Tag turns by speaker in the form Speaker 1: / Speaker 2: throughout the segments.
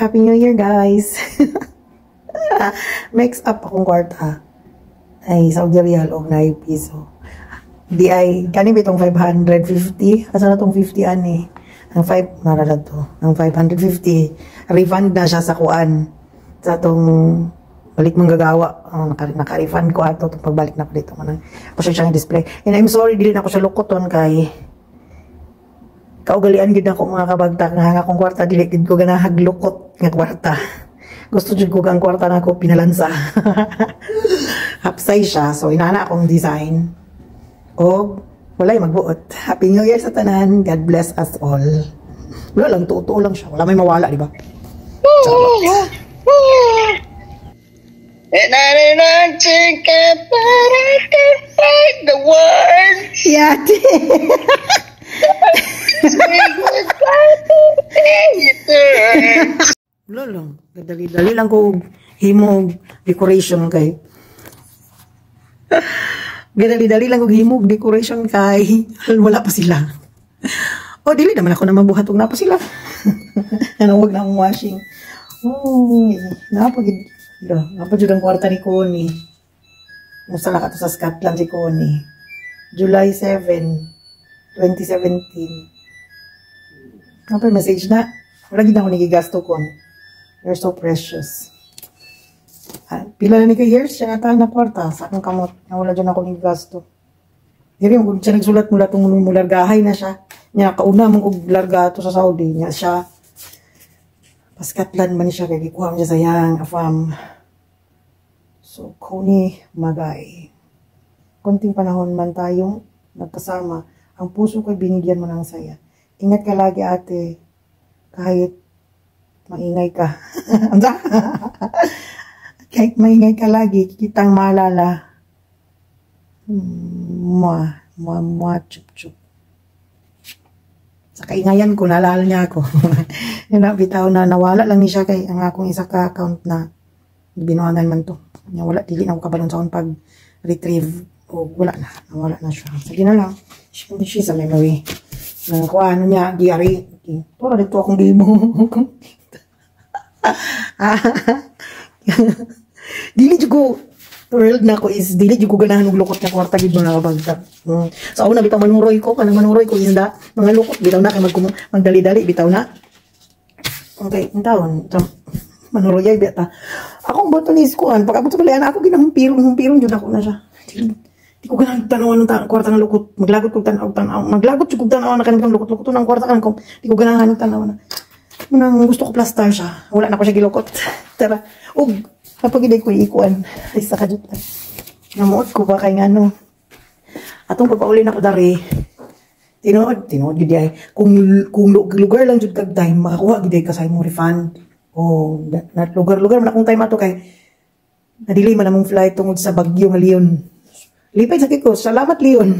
Speaker 1: Happy New Year, guys. Mix up akong kwarta. Ay, Saudi Real o 9 piso. Di ay, kanin bitong 550. Asa na tong 50 ani? Ang 5, narala to. Ang 550. Refund na siya sa kuan. Sa tong balik manggagawa. Naka-refund ko ato itong pagbalik na ko dito. Ako siya siyang display. And I'm sorry, dili na ako siya lukoton kay kaugalian gid ako mga kabagta nga akong kwarta dili gid ko ganahag lukot nga kwarta. Gusto jud ko ang kwarta nako pinalansa. Hapsay siya, so inana akong design. O walay magbuot. Happy New Year sa tanan. God bless us all. Wala lang, totoo lang siya. Wala may mawala, di ba?
Speaker 2: And I did not think about it to fight the world.
Speaker 1: Yati. Wala lang. Dali-dali lang ko himog decoration kay. Dali-dali lang ko himog decoration kay. Wala pa sila. O, dili naman ako na mabuhat kung napa sila. Ano, huwag na akong washing. Uy, napagid ang kwarta ni Connie. Musta na ka to sa Scotland si Connie. July 7, 2017. Napay message na. Wala gid ako nagigasto kon. You're so precious. Pila na ni kay years siya nata na kwarta sa akong kamot. Wala dyan ako nagigasto. Diri mo siya nagsulat mula tong mulargahay na siya. Nya kauna mong og larga to sa Saudi nya siya. Paskatlan man siya kay gikuha man siya sayang afam. So Connie Magay. Konting panahon man tayong nagkasama. Ang puso ko'y binigyan mo ng saya. Ingat ka lagi ate. Kahit maingay ka. Kahit maingay ka lagi, kitang maalala. Chup-chup. Sa kaingayan ko, naalala niya ako. Yung bitaw na nawala lang ni siya kay ang akong isa ka-account na binuangan man to. Wala, dili na ako kabalon sa akong pag-retrieve. O wala na, nawala na siya. Sige na lang, she's a memory. Kung ano niya, diary. Para dito akong demo. Dili ko world na ko is dili ko ganahan og lukot na kwarta gid mga kabagta. Sa una bitaw manuroy ko kanang manuroy ko isda mga lukot bitaw na kay magdali-dali bitaw na. Okay, intawon manuroy ay bita. Ako boto ni skuan pag abot sa balayan ako ginahumpirong jud ako na siya. Di ko ganahan tanawan ng kwarta ng lukot. Maglagot kog tanaw. Maglagot kog tanaw na kanang lukot ng kwarta kanang di ko ganahan tanaw na. Munang gusto ko plaster siya. Wala na ko siya gilukot. Tara. Og kapag hindi ko ikuan, ay sa kadut lang. Namuot ko ba kay nga no. Atong pagpauli na ko dari, tinood gid ay. Kung lugar lang jud kag time, makakuha gid ka sa imong refund. O, lugar man akong time ato kay, nadili man among flight tungod sa bagyo nga Leon. Lipay sa ko, salamat Leon.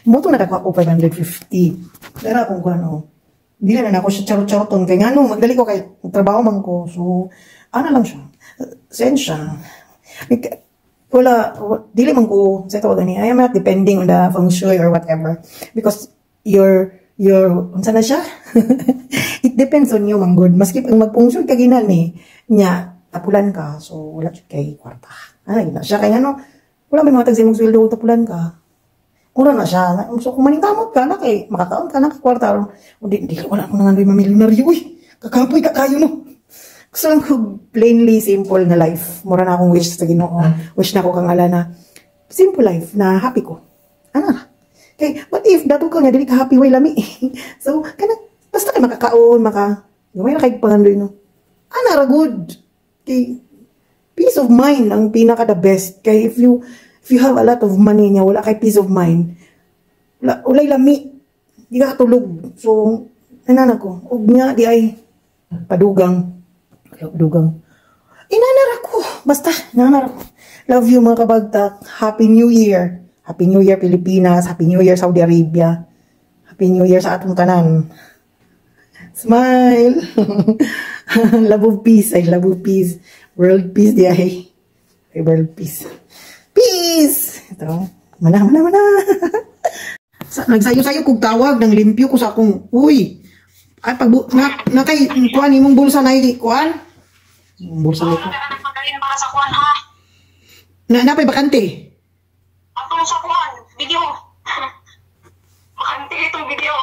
Speaker 1: Moto na kakuha ko 550. Pero kung ano, hindi na ako siya charot-charoton. Kaya nga no, magdali ko kay trabaho man ko. So, ano lang siya. Sensya. Wala, dili man ko sa ito gani. I am not depending on the feng shui or whatever. Because unsa na siya? It depends on you, man good. Maski pag mag-feng shui ka ginani, nya, tapulan ka. So, wala siya kay kwarta. Ano, na siya. Kaya ano, wala may mga tagsimong sweldo, tapulan ka. Una na siya. So, kung maningkamot ka na kay, makataon ka na kakwarta. O, di, wala akong nangandoy mamilyonaryo. Uy, kakapoy ka kayo, no? Gusto lang ko plainly simple na life. Mura na akong wish sa Ginoo. Wish na ako kang ala na simple life na happy ko. Ano na? Okay, what if dato ka nga, dili ka happy, way lami. So, basta kayo makakaon, may na kayo pangandoy, no? Ano, ra good. Okay, peace of mind ang pinaka the best. Kay if you have a lot of money niya, wala kay peace of mind. Walay lami. Di ka katulog. So, nanana ko. Ug nga, di ay padugang. Inanar ako. Basta, inanar ako. Love you mga kabagtak. Happy New Year. Happy New Year Pilipinas. Happy New Year Saudi Arabia. Happy New Year sa atong tanan. Smile. Love of peace. I love of peace. World peace di ay. World peace. Peace! Ito. Mana. Nagsayo-sayo kong tawag. Nang limpyo ko sa akong, uy, Ay, pag na kay kuan imong bulsa na kuan. Bulsa na ko.
Speaker 2: Nagpagaling para sa kuan ha.
Speaker 1: Napay bakante.
Speaker 2: Ato sa kuan, video. Bakante itong video.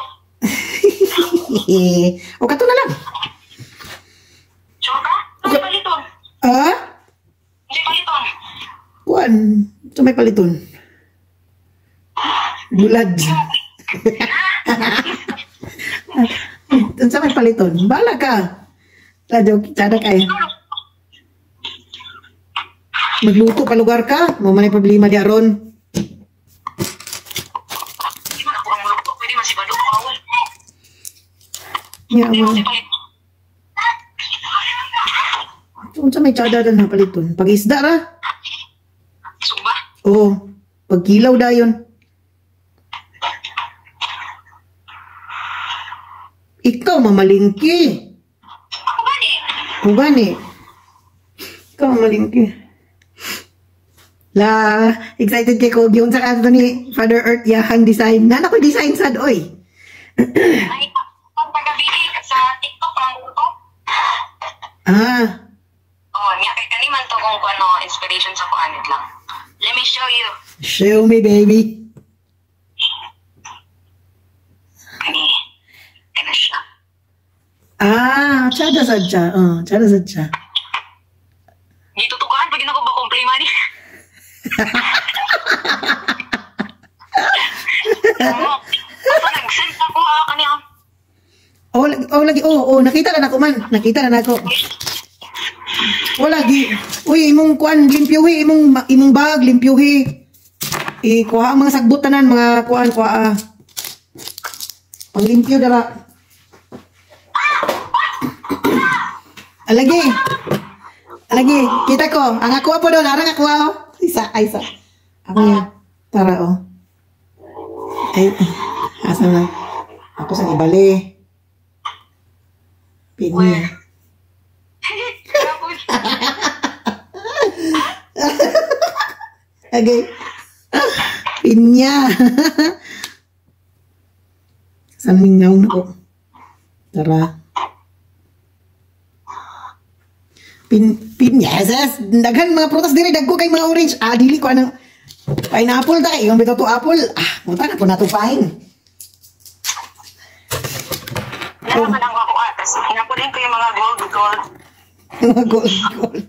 Speaker 1: O kato na lang.
Speaker 2: Sure ka? May paliton.
Speaker 1: Ah?
Speaker 2: May paliton.
Speaker 1: Kuan, sa may paliton. Bulad. Sa may paliton. Bala ka. Sada kay. Magluto pa lugar ka. Mo man problema di aron.
Speaker 2: Di man ako ang luto. Pwede masibado ko awal.
Speaker 1: Ya mo. Sa may tsada na paliton. Pag-isda ra.
Speaker 2: Sumba?
Speaker 1: Oo. Pagkilaw dayon. Ikaw mamalingki.
Speaker 2: Ako gani.
Speaker 1: O gani. Ikaw mamalingki. La, excited kay ko yung sa kanto ni Father Earth yahang design. Nana ko design sad oy.
Speaker 2: Ay, pag pagabi sa TikTok lang ko.
Speaker 1: Ah,
Speaker 2: Oh, niya kay kaniman to kung ano inspiration sa kuanit lang. Let me show you.
Speaker 1: show me baby.
Speaker 2: Kani. Kana siya.
Speaker 1: Ah, tsada sad siya. Tsada sad siya.
Speaker 2: Di tutukan pag ako ba komplima ni. Ako nag-send ako kaniya.
Speaker 1: Nakita na nako man. Nakita na nako. O lagi. Uy, imong kuan limpyuhi, imong bag limpyuhi. Kuha ang mga sagbot tanan, mga kuan kuha. Panglimpyo dala. Alagi. Kita ko. Ang ako po doon, arang ako oh. Isa. Ako yan. Tara oh. Ay, asa na. Ako sa ibali. Pinya. Okay. Pinya. Saan mingaw na ko? Tara. Pinya. Daghan mga prutas diri. Dagko kay mga orange. Dili ko anang pineapple ta. Yung bito to apple. Muta na po natupahin.
Speaker 2: Nalaman ang ako atas. Hinapunin ko yung mga gold.
Speaker 1: Mga gold.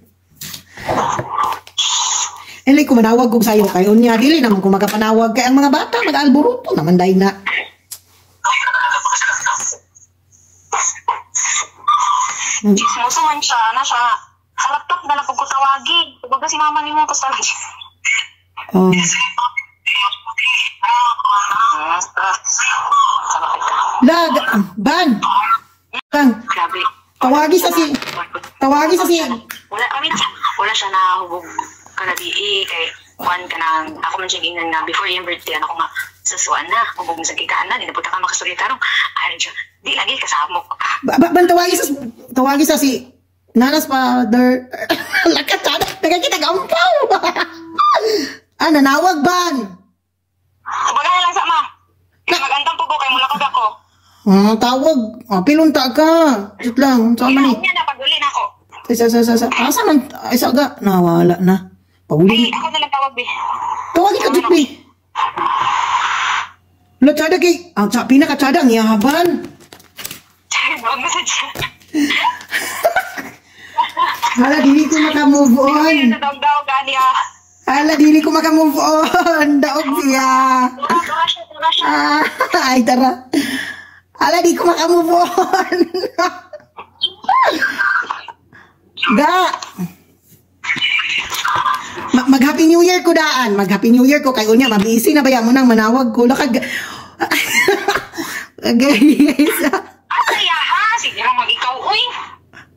Speaker 1: Eli ko manawag ko sa'yo kayo niya. Dili naman ko magapanawag. Kaya ang mga bata, mag-alburuto naman dahil na.
Speaker 2: Chismoso man siya. Sa laptop na lang ko tawagi. Baga si mama ni mo basta lang siya.
Speaker 1: Oh. Lag, ban. Kang,
Speaker 2: Grabe.
Speaker 1: tawagi sa si.
Speaker 2: Wala siya na hubog ka na di kay kuan ka na ako man siya gingan na before yung birthday ano ko nga sasuan na hubog sa gikaan na dinapunta ka makasulita ron ayun siya di lagi kasama ko
Speaker 1: Ban, tawagi sa si. Nanas Father. Lakatan. Nagkakita gampaw. Nanawag ban.
Speaker 2: bagay lang sa ma magantang po ko kay mulakag ako
Speaker 1: Tawag. Pilunta ka. Jut lang. Saan man
Speaker 2: niya na paguli na ako
Speaker 1: Asa man? Isa ga. Nawala na. Paguli.
Speaker 2: ako na lang tawag bi
Speaker 1: Tawagin ka, Jut, pi. Wala, tsada kay. Ang pinaka-tsada ang yahaban.
Speaker 2: huwag mo sa siya
Speaker 1: Hala, dili ko maka-move on.
Speaker 2: daw gani
Speaker 1: Hala, dili ko maka-move on. Daog siya.
Speaker 2: Tara siya
Speaker 1: Ay, tara. Hala, di ko maka-move on. Ga. Mag-Happy New Year ko daan. Mag-Happy New Year ko. Kayo niya, mabisi na ba yan mo nang manawag ko. Lakag. Guys.
Speaker 2: Asaya ha sige lang mag-ikaw uy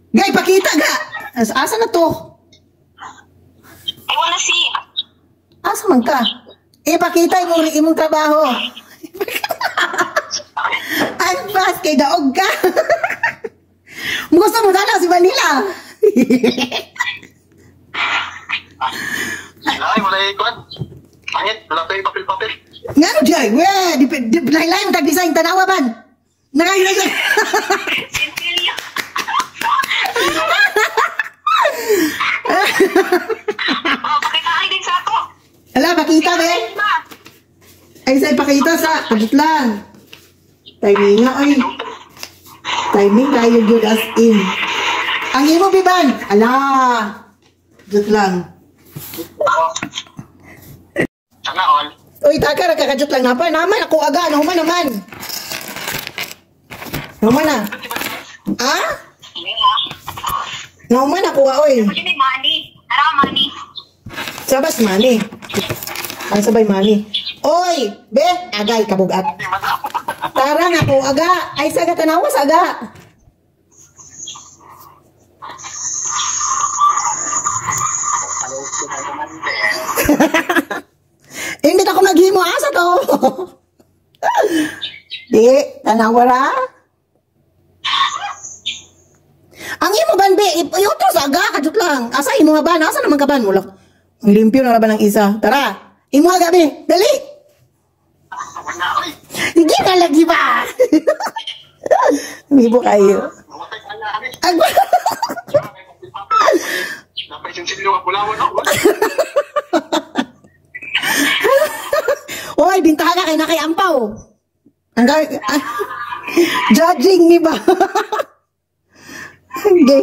Speaker 1: Gay, pakita ga. Asa na to?
Speaker 2: ay wala si
Speaker 1: Asa man ka? Pakita imong trabaho. Ang fast kay daog ka. Gusto mo sana si Vanilla.
Speaker 3: Ay, wala ikon. Pangit, wala pa yung papel-papel.
Speaker 1: Nga no, Jay? Lain-lain tag-design, tanawa ban. Nakakita
Speaker 2: Sintilyo. Pakita kayo din sa ako.
Speaker 1: Ala, pakita be. Ay, sa ipakita sa pagit lang. Timing nga, oy. Timing tayo good as in. Ang imo, Biban. Ala. Jut lang.
Speaker 3: Sana all.
Speaker 1: Uy, taka, nakakajut lang naman. Naman, ako aga. Naman naman. Naman na. Ah? Naman ako, oy.
Speaker 2: Pwede may money. Tara, money.
Speaker 1: Sabas mani. Ang sabay mani. Oy, be, agay kabugat. Tara nga ko aga. Ay saga tanawas aga. Hindi ako naghimo asa to. Di, tanawara. Ang imo ban be, iutro sa aga kadut lang. Asa imo nga ban? Asa naman ka ban? Mulak. Ang limpyo na ba ng isa? Tara, imo aga be, dali. Hindi ka lagi ba? Mibo kayo. Agba.
Speaker 3: Napay sinsilyo ka pulawan ako.
Speaker 1: Oy, bintahan ka kay na kay Ampaw. Judging ni ba? Hindi.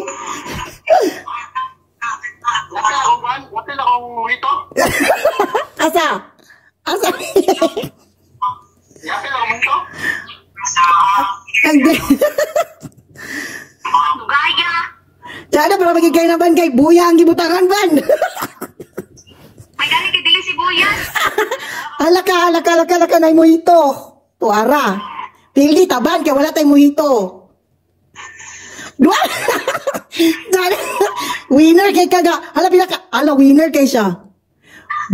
Speaker 3: Wala na akong rito.
Speaker 1: Asa? Asa?
Speaker 3: Yakin ako mo ito.
Speaker 1: Hindi.
Speaker 2: Gaya.
Speaker 1: Sana para magigay na ban kay Buya ang gibutangan ban.
Speaker 2: May galing kay Dili Sibuyas.
Speaker 1: Halaka na mojito. Tuara. Pili taban kay wala tay mojito. Dua. Winner kay kaga. Hala pinaka. Ala winner kay siya.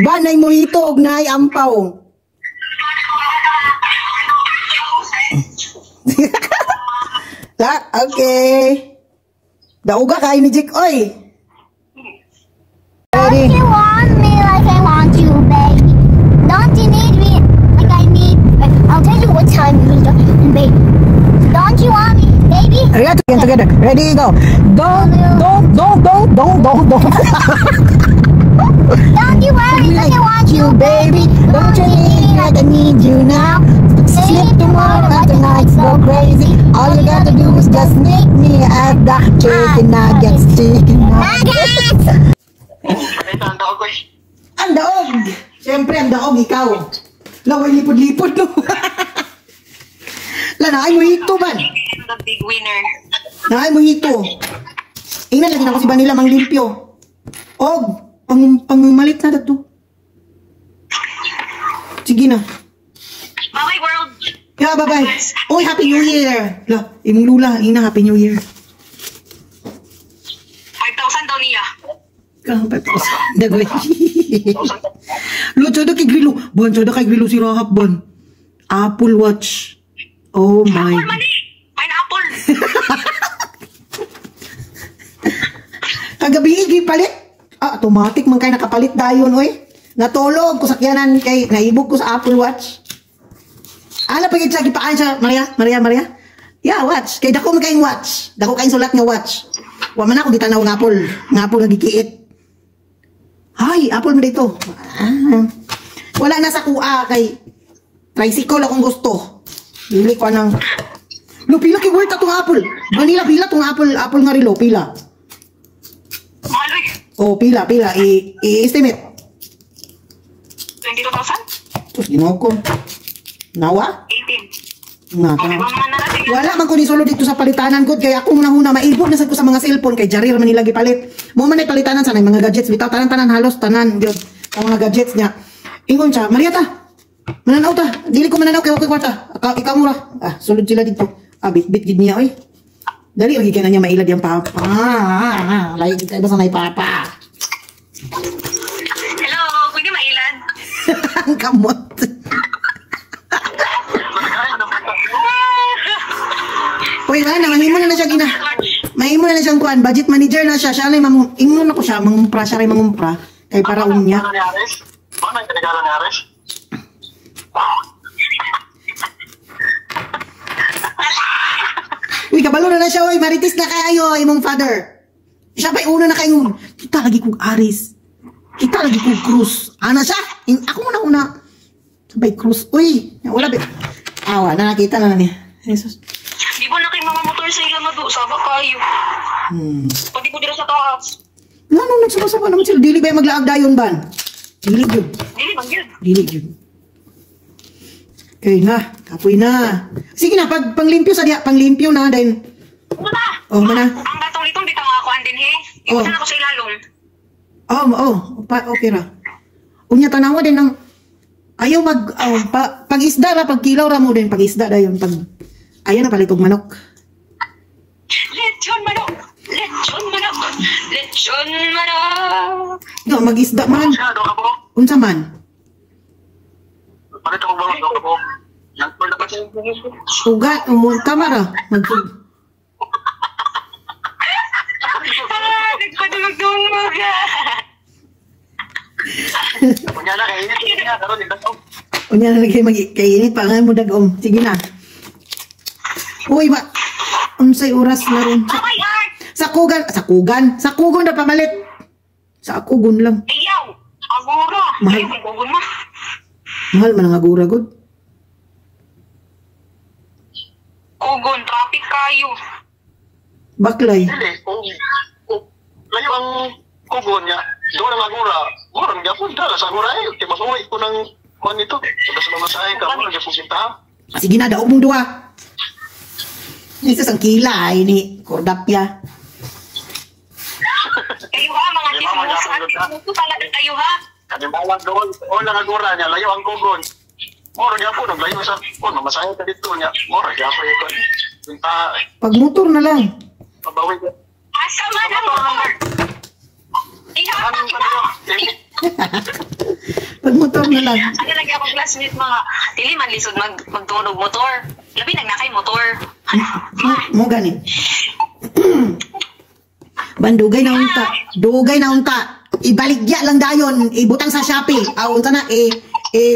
Speaker 1: Banay mojito og nay Ampaw. Okay. Dauga kay ni Jik oy.
Speaker 4: Don't you want me like I want you, baby? Don't you need me like I need? I'll tell you what time it is, baby. Don't you want me, baby?
Speaker 1: Alright, together. Ready, go. Don't.
Speaker 4: Don't you worry like I want you, baby.
Speaker 1: Don't you need me like I need you now? Sleep tomorrow, but tonight's so crazy. All you gotta do is just meet me at the chicken nuggets.
Speaker 4: Nuggets!
Speaker 3: Ito ang daog ko eh.
Speaker 1: Ang daog! Siyempre, ang daog, ikaw. Laway lipod-lipod, no? Naay mo hito, ban?
Speaker 2: The big winner.
Speaker 1: Naay mo hito. Ingnan lagi na ko si Banila, mang limpyo. Og, pangmalit na dato. Sige na.
Speaker 2: Bye world.
Speaker 1: Yeah, bye-bye. Oy, Happy New Year. La, imong lula, ina, Happy New Year.
Speaker 2: 5,000 daw niya.
Speaker 1: Kang 5,000. Dagoy. Lo, tsada kay Grilo. Bon, tsada kay Grilo si Rahap, bon. Apple Watch. Oh my.
Speaker 2: Apple mani. Pineapple.
Speaker 1: Kagabi, palit. Automatic man kay nakapalit dayon, oy. Natulog ko sakyanan kay naibog ko sa Apple Watch. Ala pa gid sa gipaan siya, Maria. Yeah, watch. Kay dako man kayong watch. Dako kayong sulat nga watch. Wa man ako gitanaw ng Apple. Ng Apple nagikiit. Hay, Apple man dito. Wala na sa kuha kay tricycle akong gusto. Bili ko ng pila kay worth atong Apple. Vanilla pila tong Apple nga rilo, pila.
Speaker 2: Mahal eh.
Speaker 1: Oh, pila. I-estimate.
Speaker 2: 22,000?
Speaker 1: Tapos ginawa ko. Nawa?
Speaker 2: 18.
Speaker 1: Nga.
Speaker 2: Okay, mga narating.
Speaker 1: Wala man ko ni solo dito sa palitanan ko. Kaya ako muna maibot na sad ko sa mga cellphone. Kay Jarir man nila gipalit. Mo man ay palitanan sa mga gadgets. Bitaw tanan halos tanan. Yun. Ang mga gadgets niya. Ingon siya, Maria ta. Mananaw ta. Dili ko mananaw kay okay kwarta. Ikaw mura. Sulod sila dito. Bit gid niya oy. Dali lagi ka na niya mailad yung papa. Lagi ka ba sa may papa?
Speaker 2: Hello, pwede mailan?
Speaker 1: Ang kamot. Uy, wala na. Mahimo na siya gina. Mahimo na siyang kuan. Budget manager na siya. Siya na yung ingon ako siya. Mangumpra siya rin mangumpra. Kay para unya.
Speaker 3: Ano ni Ares? Ano ang tinagalan ni Ares?
Speaker 1: kabalo na siya, oy, maritis na kayo, imong father. Siya pa'y una na kayo. Kita lagi kong Aris. Kita lagi kong Cruz. Ana siya? Ako muna. Sabay Cruz. Uy, wala ba? Awa, nakakita na niya. Jesus.
Speaker 2: Di ba na kayo mga motor sa ilang ado? Saba kayo. Pati ko dira sa taas.
Speaker 1: No, nagsabasaba naman sila. Dili ba yung maglaag dayon ban? Dili yun.
Speaker 2: Dili bang yun?
Speaker 1: Dili yun. Okay na, kapoy na. Sige na, panglimpyo sa diya, panglimpyo na din.
Speaker 2: Ano ba?
Speaker 1: Oh, mana?
Speaker 2: Ang batong itong bitang ako andin he. Ibutan ako sa ilalong.
Speaker 1: Okay ra. Unya tanawa din ng ayaw pag-isda ra, pagkilaw ra mo din, pag-isda da yun, ayaw na palitog manok.
Speaker 2: Lechon manok! Lechon manok! Lechon manok!
Speaker 1: No, mag-isda man.
Speaker 3: Siya, doon ka po.
Speaker 1: Unsa man?
Speaker 3: Bakit ako ba? Doon ka po. Yan po na kasi.
Speaker 1: Ugat, tama ra.
Speaker 2: Nagpadulog-dulog
Speaker 3: Kunya na, kainit. Kunya, karoon, itas o.
Speaker 1: Unya na lagi magkainit pa nga mo dagom. Sige na. Uy, unsay oras na rin.
Speaker 2: Oh my God!
Speaker 1: Sa kugon na pamalit. Sa kugon lang.
Speaker 2: Ayaw! Agura!
Speaker 1: Mahal.
Speaker 2: Ayaw, may gugun mo.
Speaker 1: Mahal man ang agura god.
Speaker 2: Kugun, traffic kayo.
Speaker 1: Baklay.
Speaker 3: Dili, kung layo ang kugon niya, doon ang agura. Murang niya po, dala sa agura eh. Kaya masuwi ko ng kuhan nito. Sa mamasahe ka, murang niya po sintahan.
Speaker 1: Sige na, daog mong duwa. Isa sang kilay ni Cordapia.
Speaker 2: Kayo ha, mga chismoso. Chismoso talaga kayo ha.
Speaker 3: Kanibalang doon, doon ang agura niya, layo ang kugon. Murang niya po, naglayo sa kuhan, mamasahe ka dito niya. Murang niya po yung sintahan.
Speaker 1: Pag motor na lang.
Speaker 3: Pabawi ka.
Speaker 2: Asa man ang motor?
Speaker 3: Anong talaga?
Speaker 1: Pag motor na lang.
Speaker 2: Ano lagi ako classmate mga dili man lisod magtunog motor. Labi nagnakay motor.
Speaker 1: Mo gani. Bandugay na unta. Dugay na unta. Ibaligya lang dayon. Ibutang sa Shopee. Unsa na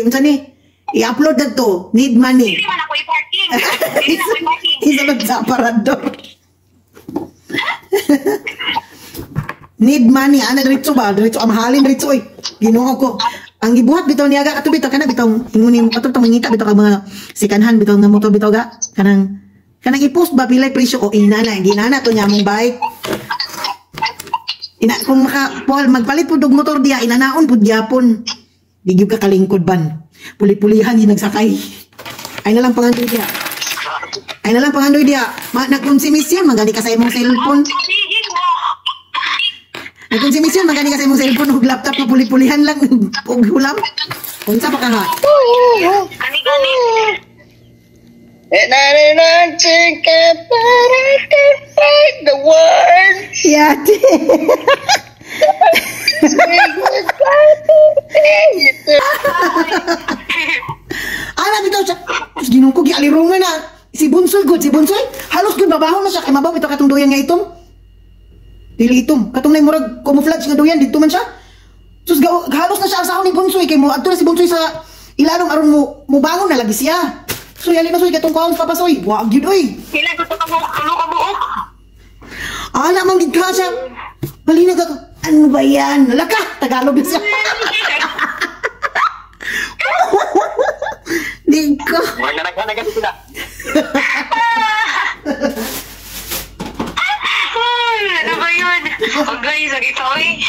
Speaker 1: unsa ni? I-upload na to. Need money.
Speaker 2: Dili man ako i-parking. Dili na ako i-parking.
Speaker 1: Isalod sa aparador. Need money. Ana diretso ba? Diretso amahalin diretso oy. Ginoo ko. Ang gibuhat bitaw niya ato bitaw kana bitaw ingunin ato tong mangita bitaw ka mga sikanhan bitaw nga motor bitaw ga kanang i-post ba pilay presyo o inana ginana to niya mong bike. Kung magpalit pud og motor diya inanaon pud gyapon. Di gyud ka kalingkod ban. Puli-pulihan yung nagsakay. Ay na lang pangandoy diya. Nagkonsumisyon magani ka sa imong cellphone.
Speaker 2: Sabihin mo.
Speaker 1: Nagkonsumisyon magani ka sa imong cellphone ug laptop na puli-pulihan lang ug hulam. Unsa pa ka ha?
Speaker 2: Gani.
Speaker 3: And I didn't think about it to find the words.
Speaker 1: Yate. Ana bitaw siya. Ginoo ko gialirungan na. Si Bunsoy. Halos gud mabaho na siya kay mabaw bitaw katong duyan nga itom. Dili itom. Katong nay murag camouflage nga duyan dito man siya. Sus halos na siya ang sahon ni Bunsoy kay mo adto na si Bunsoy sa ilalong aron mo bangon na lagi siya. So yali na soy katong kaon papasoy. Wa gyud oy.
Speaker 2: Kailan ko to tulo ka buok.
Speaker 1: Ala mang gid ka siya. Balinag ako. Ano ba yan? Laka, Tagalog siya. Di ko.
Speaker 3: Naganagan sila.
Speaker 2: Ano ba yun? Huwag guys, lagi ito eh.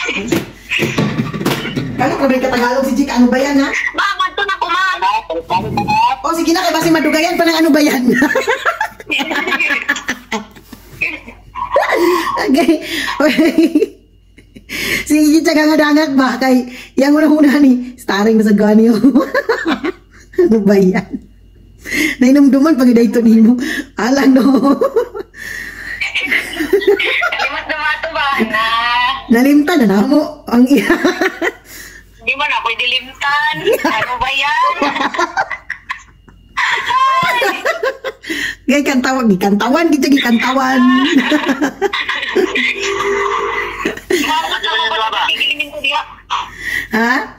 Speaker 1: Kano ka ba Tagalog si Jik? Ano ba yan ha?
Speaker 2: Bakit to na kumain?
Speaker 1: O sige na, kay basi madugayan pa ng ano ba yan? Okay. Sige, tsaka nga dangag ba? Kay, yang una-una ni, starring na sa gani. Ano ba yan? Nainumduman pag ito ni mo. Alang no.
Speaker 2: Kalimot na mato ba na?
Speaker 1: Nalimtan na na mo. Ang iya.
Speaker 2: Di man ako dilimtan. Ano ba yan?
Speaker 1: Gay kantawan, gikantawan, gikantawan.
Speaker 2: Bakit ako ba kikilimin to diha?
Speaker 1: Ha?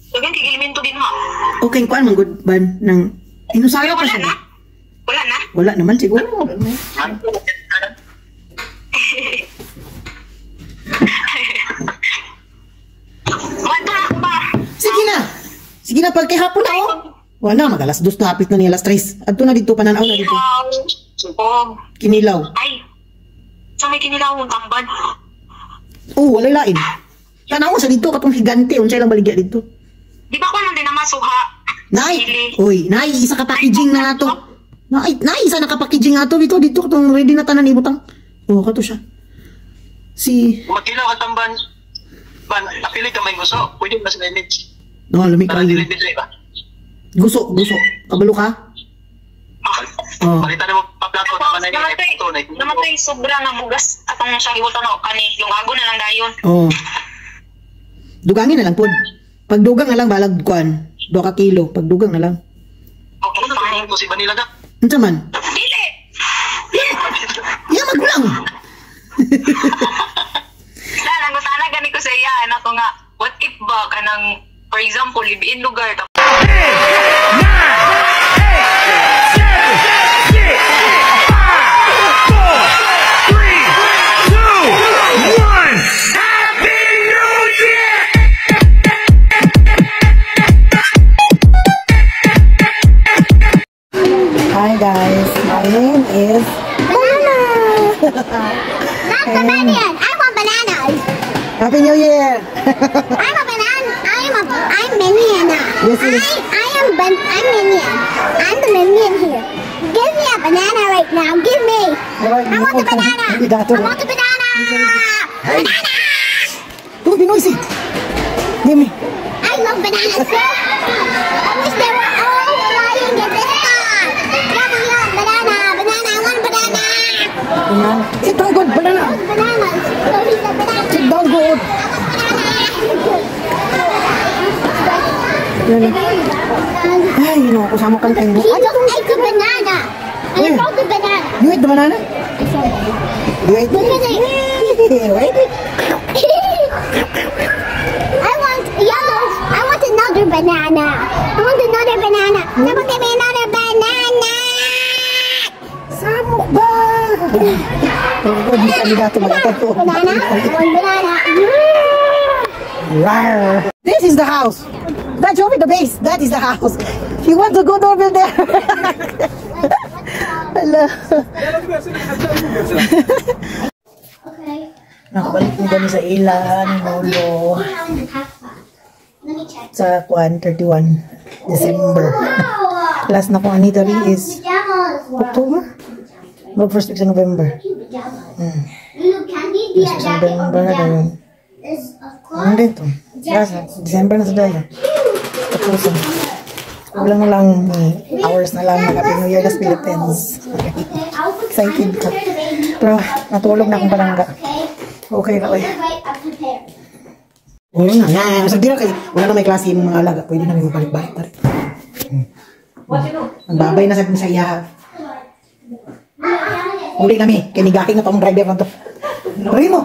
Speaker 2: Sabihin kikilimin to din ha?
Speaker 1: Okay, kuan man good ban ng inusaya pa
Speaker 2: Wala
Speaker 1: siya.
Speaker 2: na? Wala na?
Speaker 1: Wala naman siguro.
Speaker 3: Ano?
Speaker 1: Sige na. Sige na, pag hapon na oh. Wala, mag-alas 2 na, hapit na niya, alas 3. Adto na dito, pananaw na dito.
Speaker 2: Oh,
Speaker 1: Kinilaw.
Speaker 2: ay. Sa may kinilaw mong tamban.
Speaker 1: Oh, wala lain. Tanaw sa dito, katong higante, unsay lang baligya dito.
Speaker 2: Di ba ko lang din naman suha?
Speaker 1: Nay,
Speaker 2: Sili.
Speaker 1: uy, nay, isa ka packaging na ato. Nay, isa na ka packaging ato dito, katong ready na tanan ibutang. Oh, kato siya. Si,
Speaker 3: Magkilaw ka tamban. Ban, napili ka may gusto. Pwede na sila image.
Speaker 1: no, lumi
Speaker 3: Para
Speaker 1: kayo.
Speaker 3: dili-dili ba?
Speaker 1: Guso. Kabalo ka? Oh.
Speaker 3: Palitan mo paplato na manay
Speaker 2: Namatay,
Speaker 3: ito na.
Speaker 2: namatay sobra na bugas. Atong siya iwata na kani. Yung ago na lang dayon.
Speaker 1: Oh. Dugangin na lang pod. Pag dugang na lang balag kuan. 2 ka kilo. Pag dugang na lang.
Speaker 2: Okay,
Speaker 3: Ano
Speaker 2: fine.
Speaker 3: na ito si Vanilla ka?
Speaker 1: Unsa man?
Speaker 2: Dili!
Speaker 1: Iya magulang.
Speaker 2: Nangutana gani ko sa iya. Anak ko nga, what if ba kanang, for example, libiin lugar.
Speaker 1: Hi guys, my name is
Speaker 4: Banana. Not the banana. I want bananas.
Speaker 1: Happy New Year.
Speaker 4: I'm a banana. I'm Minion.
Speaker 1: Yes, yes.
Speaker 4: I'm Minion. I'm the Minion here. Give me a banana right now. Give me. I want the banana. I want the banana. Banana.
Speaker 1: Don't be noisy. Give me.
Speaker 4: I love bananas. I wish they were all flying in this car. Yum, banana. Banana. I want banana.
Speaker 1: Banana. Sit down, good banana.
Speaker 4: Bananas. So he's a banana.
Speaker 1: Sit down, good. Ay, no, kusama kang tayo.
Speaker 4: He don't like the banana. I
Speaker 1: Yeah.
Speaker 4: brought the banana.
Speaker 1: You ate the banana? You ate
Speaker 4: Look at it.
Speaker 1: Wait.
Speaker 4: I want yellow. I want another banana. I want another banana. Someone give me another banana.
Speaker 1: Samok ba? Ako, di kandidato mag-atato.
Speaker 4: Banana. One banana.
Speaker 1: Rawr. This is the house. That show me the base. That is the house. You want to go over there? Hello.
Speaker 4: Okay.
Speaker 1: Nakabalik mo kami sa ilan, Lolo.
Speaker 4: Let me check.
Speaker 1: Sa 31 December.
Speaker 4: Wow.
Speaker 1: Last na kong anniversary is
Speaker 4: Pajamas.
Speaker 1: October? No, first week sa November.
Speaker 4: Pajamas. You can be a
Speaker 1: First week sa
Speaker 4: jacket or
Speaker 1: November.
Speaker 4: pajamas. Is of
Speaker 1: Ano
Speaker 4: course.
Speaker 1: dito? Last na. December na sa daya. Tapos, kulang na lang hours na lang mag-Happy New Year nas Philippines.
Speaker 4: Okay, I'll put
Speaker 1: Excited
Speaker 4: I'll
Speaker 1: ka.
Speaker 4: prepare the baby.
Speaker 1: Pero natulog na akong palangga.
Speaker 4: Okay.
Speaker 1: Okay ka,
Speaker 4: Wait, I'll prepare.
Speaker 1: Oo na, na. Sa dira kay, wala na may klase yung mga alaga. Pwede na may balik-balik na rin. Magbabay na sa iya. Uli kami. Kinigaking na pang driver na to. Rin mo.